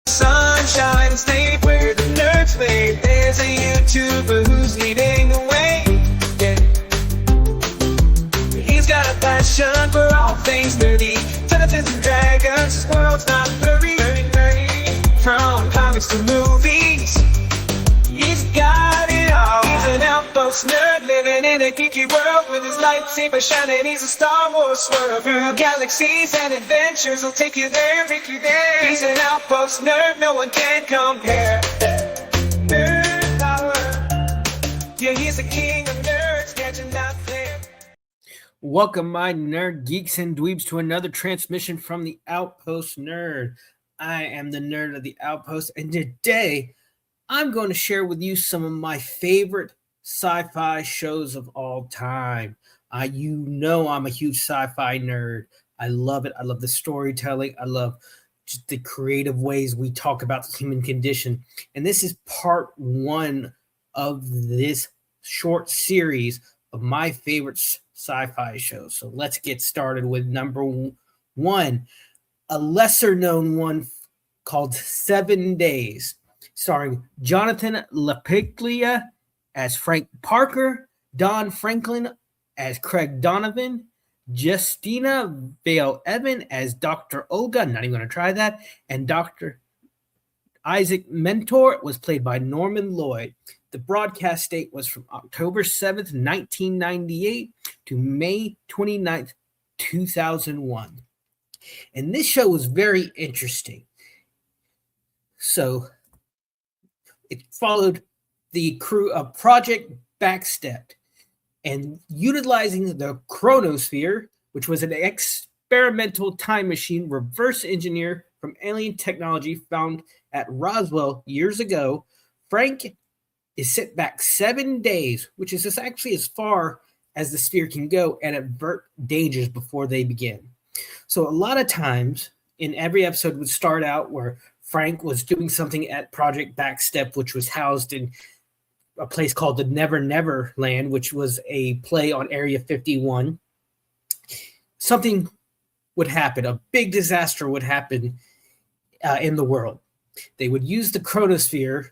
Sunshine State, where the nerds live. There's a YouTuber who's leading the way. Yeah. He's got a passion for all things nerdy. Dungeons and Dragons, his world's not blurry. From comics to movies, he's got it all. He's an Outpost nerd living in a geeky world with his lightsaber shining. He's a Star Wars swerve through galaxies and adventures. He'll take you there, take you there. He's an Outpost nerd, no one can compare. Nerd power, yeah, he's the king of nerds, catching out there. Welcome, my nerd geeks and dweebs, to another transmission from the Outpost Nerd. I am the nerd of the Outpost, and today I'm going to share with you some of my favorite sci-fi shows of all time. You know I'm a huge sci-fi nerd. I love it. I love the storytelling. I love just the creative ways we talk about the human condition. And this is part one of this short series of my favorite sci-fi shows. So let's get started with number one. A lesser-known one called 7 Days, starring Jonathan LaPicchia as Frank Parker, Don Franklin as Craig Donovan, Justina Vale-Evan as Dr. Olga, not even going to try that, and Dr. Isaac Mentor was played by Norman Lloyd. The broadcast date was from October 7th, 1998 to May 29th, 2001. And this show was very interesting. So it followed the crew of Project Backstep and utilizing the chronosphere, which was an experimental time machine reverse engineer from alien technology found at Roswell years ago. Frank is sent back 7 days, which is actually as far as the sphere can go, and avert dangers before they begin. So a lot of times in every episode would start out where Frank was doing something at Project Backstep, which was housed in a place called the Never Never Land, which was a play on Area 51. Something would happen. A big disaster would happen in the world. They would use the chronosphere,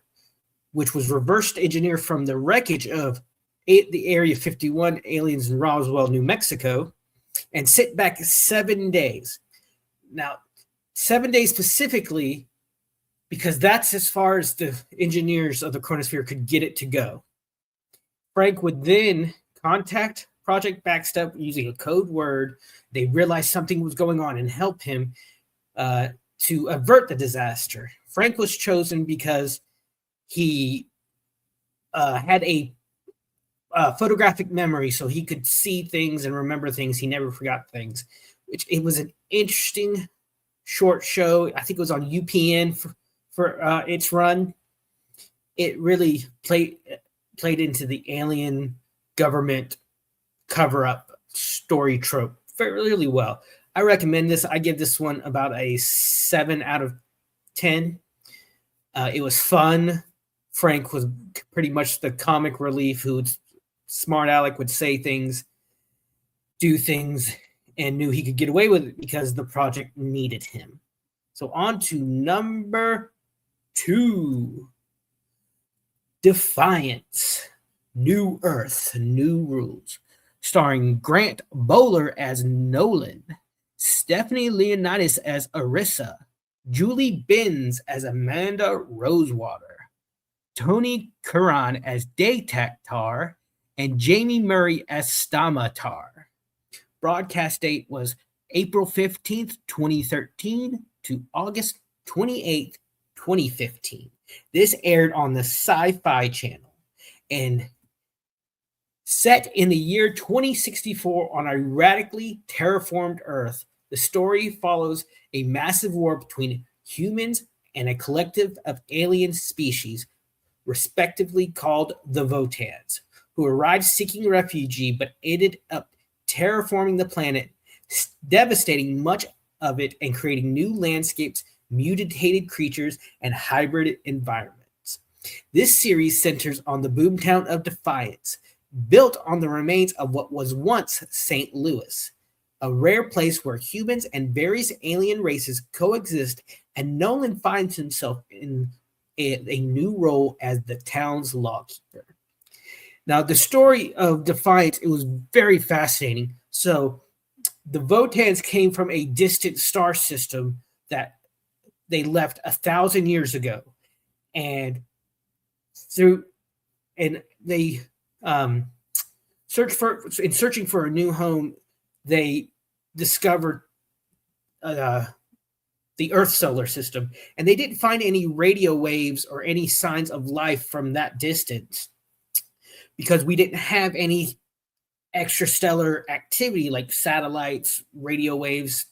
which was reversed engineered from the wreckage of the Area 51 aliens in Roswell, New Mexico, and sit back 7 days. Now, 7 days specifically, because that's as far as the engineers of the chronosphere could get it to go. Frank would then contact Project Backstep using a code word. They realized something was going on and help him to avert the disaster. Frank was chosen because he had a photographic memory, so he could see things and remember things. He never forgot things. It was an interesting short show. I think it was on UPN for its run. It really played into the alien government cover-up story trope really well. I recommend this. I give this one about a 7 out of 10. It was fun. Frank was pretty much the comic relief who's smart aleck, would say things, do things, and knew he could get away with it because the project needed him. So on to number 2. Defiance. New Earth, New Rules. Starring Grant Bowler as Nolan, Stephanie Leonidas as Arissa, Julie Benz as Amanda Rosewater, Tony Curran as Daytaktar, and Jamie Murray as Stamatar. Broadcast date was April 15th, 2013 to August 28th, 2015. This aired on the Sci-Fi Channel and set in the year 2064 on a radically terraformed Earth. The story follows a massive war between humans and a collective of alien species, respectively called the Votans, who arrived seeking refuge but ended up terraforming the planet, devastating much of it and creating new landscapes, mutated creatures, and hybrid environments. This series centers on the boomtown of Defiance, built on the remains of what was once St. Louis, a rare place where humans and various alien races coexist and Nolan finds himself in a new role as the town's lawkeeper. Now, the story of Defiance, it was very fascinating. So, the Votans came from a distant star system that they left 1,000 years ago, and they searching for a new home, they discovered the Earth solar system, and they didn't find any radio waves or any signs of life from that distance because we didn't have any extrastellar activity like satellites, radio waves,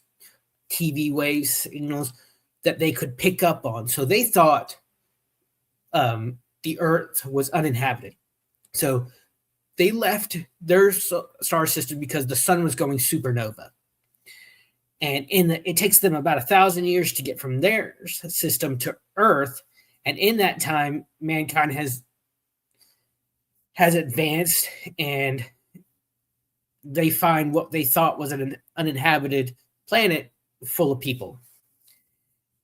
TV waves, signals that they could pick up on. So they thought the Earth was uninhabited. So they left their star system because the sun was going supernova. And it takes them about 1,000 years to get from their system to Earth. And in that time, mankind has advanced, and they find what they thought was an uninhabited planet full of people.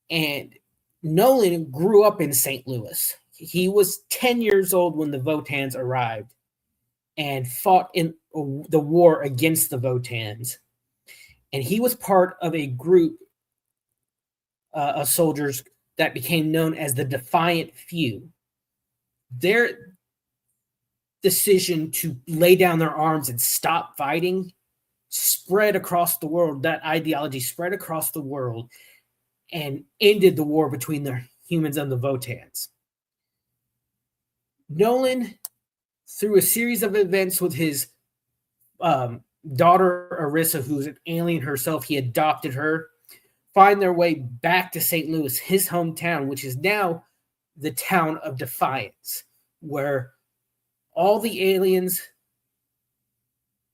And Nolan grew up in St. Louis. He was 10 years old when the Votans arrived and fought in the war against the Votans. And he was part of a group of soldiers that became known as the Defiant Few. Their decision to lay down their arms and stop fighting spread across the world. That ideology spread across the world and ended the war between the humans and the Votans. Nolan, through a series of events with his daughter Arissa, who's an alien herself, he adopted her, find their way back to St. Louis, his hometown, which is now the town of Defiance, where all the aliens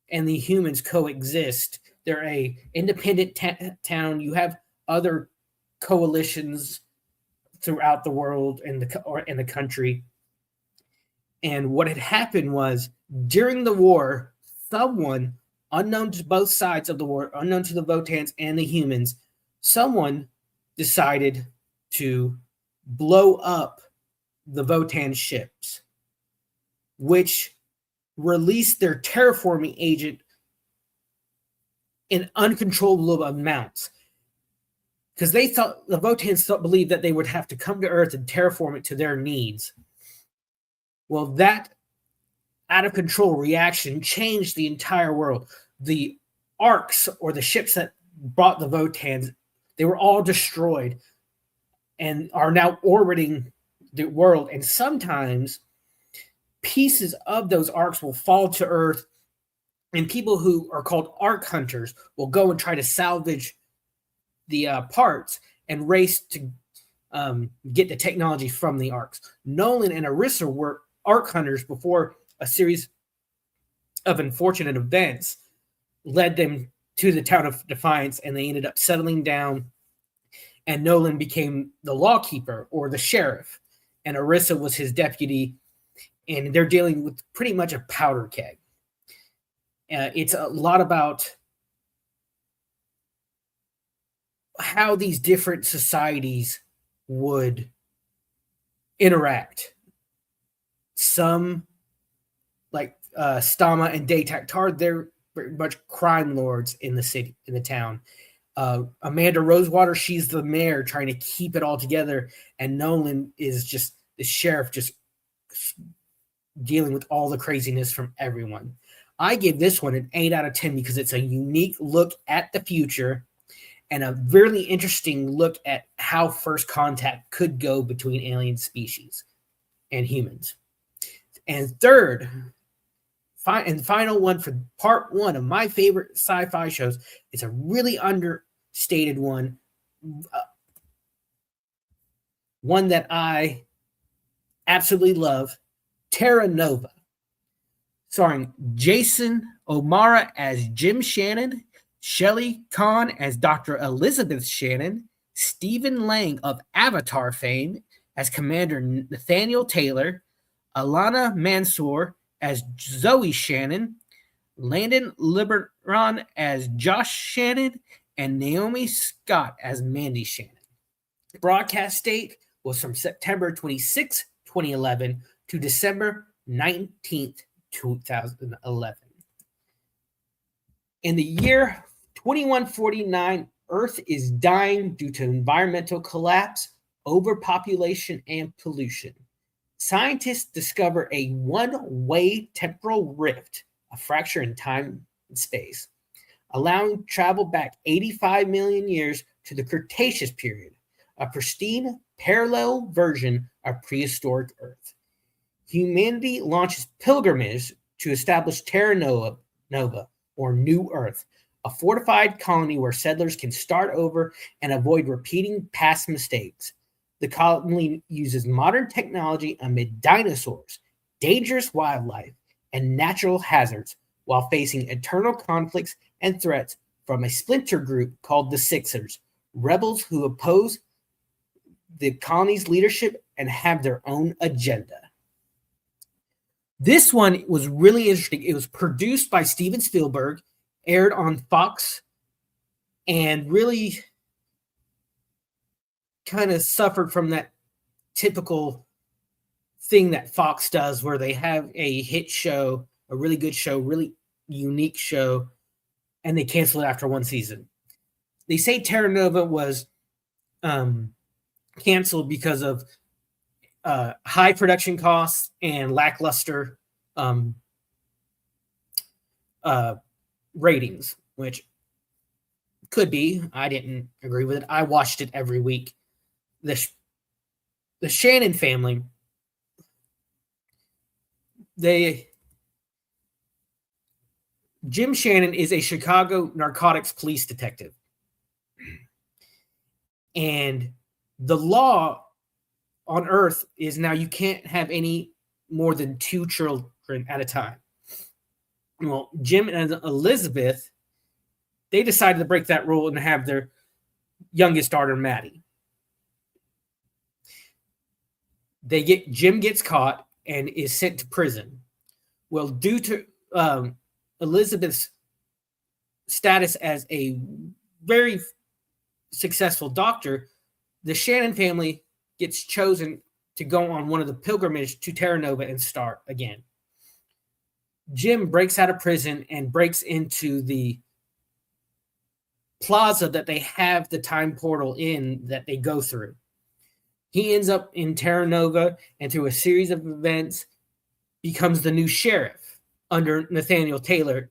and the humans coexist. They're a independent town. You have other coalitions throughout the world and the country. And what had happened was, during the war, someone unknown to both sides of the war, unknown to the Votans and the humans, someone decided to blow up the Votan ships, which released their terraforming agent in uncontrollable amounts. Because they thought, the Votans believed that they would have to come to Earth and terraform it to their needs. Well, that out of control reaction changed the entire world. The arcs, or the ships that brought the Votans, they were all destroyed and are now orbiting the world. And sometimes pieces of those arcs will fall to Earth, and people who are called arc hunters will go and try to salvage the parts and race to get the technology from the arcs. Nolan and Arissa were arc hunters before a series of unfortunate events led them to the town of Defiance, and they ended up settling down, and Nolan became the lawkeeper, or the sheriff, and Arissa was his deputy, and they're dealing with pretty much a powder keg. It's a lot about how these different societies would interact. Some, like Stama and Daytaktar, they're very much crime lords in the city, in the town. Amanda Rosewater, she's the mayor trying to keep it all together, and Nolan is just the sheriff, just dealing with all the craziness from everyone. I give this one an 8 out of 10 because it's a unique look at the future and a really interesting look at how first contact could go between alien species and humans. And third, and final one for part one of my favorite sci-fi shows, it's a really understated one, one that I absolutely love, Terra Nova, starring Jason O'Mara as Jim Shannon, Shelley Kahn as Dr. Elizabeth Shannon, Stephen Lang of Avatar fame as Commander Nathaniel Taylor, Alana Mansour as Zoe Shannon, Landon Liberon as Josh Shannon, and Naomi Scott as Mandy Shannon. broadcast date was from September 26, 2011 to December 19th, 2011. In the year 2149, Earth is dying due to environmental collapse, overpopulation, and pollution. Scientists discover a one-way temporal rift, a fracture in time and space, allowing travel back 85 million years to the Cretaceous period, a pristine parallel version of prehistoric Earth. Humanity launches pilgrimage to establish Terra Nova, or New Earth, a fortified colony where settlers can start over and avoid repeating past mistakes. The colony uses modern technology amid dinosaurs, dangerous wildlife, and natural hazards while facing eternal conflicts and threats from a splinter group called the Sixers, rebels who oppose the colony's leadership and have their own agenda. This one was really interesting. It was produced by Steven Spielberg, aired on Fox, and really kind of suffered from that typical thing that Fox does where they have a hit show, a really good show, really unique show, and they cancel it after one season. They say Terra Nova was canceled because of high production costs and lackluster ratings, which could be. I didn't agree with it. I watched it every week. The Shannon family, Jim Shannon is a Chicago narcotics police detective. And the law on Earth is now you can't have any more than 2 children at a time. Well, Jim and Elizabeth, they decided to break that rule and have their youngest daughter, Maddie. Jim gets caught and is sent to prison. Well, due to Elizabeth's status as a very successful doctor, the Shannon family gets chosen to go on one of the pilgrimage to Terra Nova and start again. Jim breaks out of prison and breaks into the plaza that they have the time portal in that they go through. He ends up in Terra Nova and through a series of events becomes the new sheriff under Nathaniel Taylor,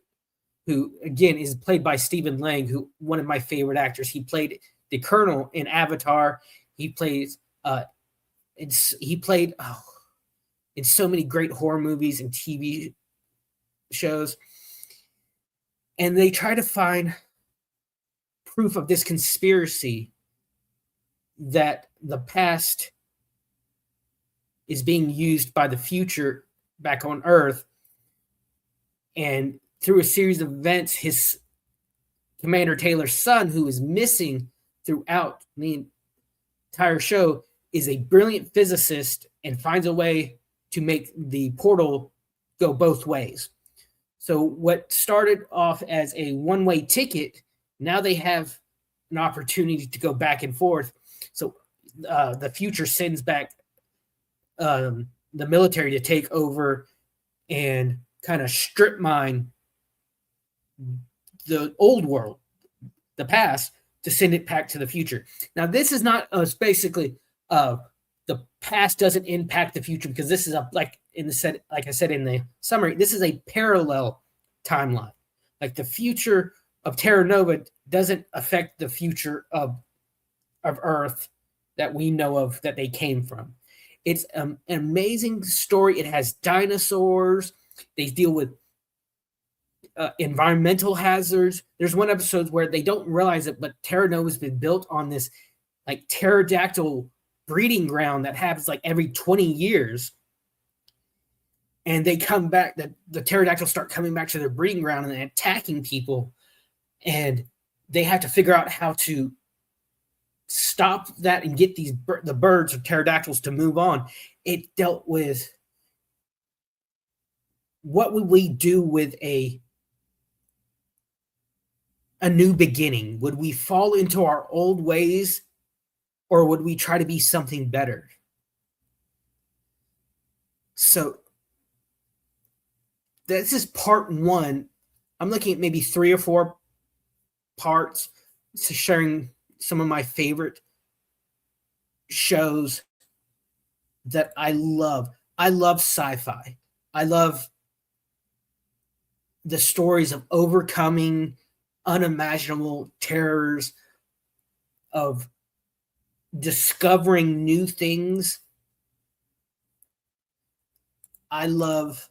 who again is played by Stephen Lang, who one of my favorite actors. He played the Colonel in Avatar. He plays in so many great horror movies and TV shows. And they try to find proof of this conspiracy that the past is being used by the future back on Earth. And through a series of events, his Commander Taylor's son, who is missing throughout the entire show, is a brilliant physicist and finds a way to make the portal go both ways. So what started off as a one-way ticket, now they have an opportunity to go back and forth. So the future sends back the military to take over and kind of strip mine the old world, the past, to send it back to the future. Now, this is not basically the past doesn't impact the future, because this is like I said in the summary, this is a parallel timeline. Like the future of Terra Nova doesn't affect the future of Earth that we know of that they came from. It's an amazing story. It has dinosaurs. They deal with environmental hazards. There's one episode where they don't realize it, but Terra Nova has been built on this like pterodactyl breeding ground that happens like every 20 years. And they come back, the pterodactyls start coming back to their breeding ground and attacking people. And they have to figure out how to stop that and get the birds or pterodactyls to move on. It dealt with what would we do with a new beginning? Would we fall into our old ways Or would we try to be something better? So this is part one. I'm looking at maybe 3 or 4 parts, so sharing some of my favorite shows that I love. I love sci-fi. I love the stories of overcoming unimaginable terrors, of discovering new things. I love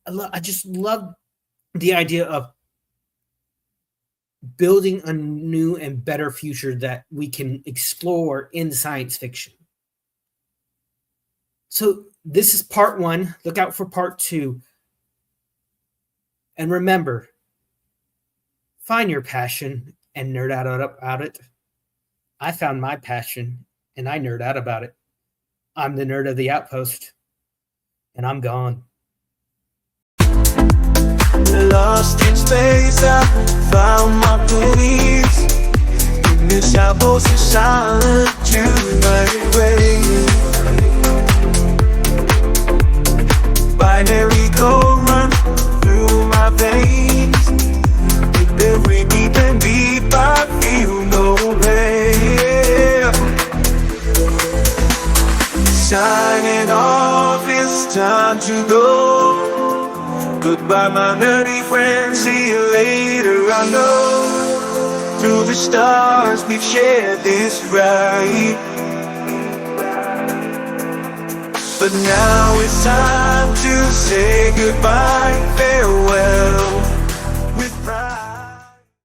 I just love the idea of building a new and better future that we can explore in science fiction. So this is part one. Look out for part two. And remember, find your passion and nerd out about it. I found my passion and I nerd out about it. I'm the nerd of the Outpost, and I'm gone. Lost in space, I found my place. In this outpost of solitude, my way. Binary code run through my veins. With every beat and beep, I feel no pain. Signing off, it's time to go. Goodbye, my nerdy friends, see you later. I know through the stars we've shared this ride, but now it's time to say goodbye, farewell.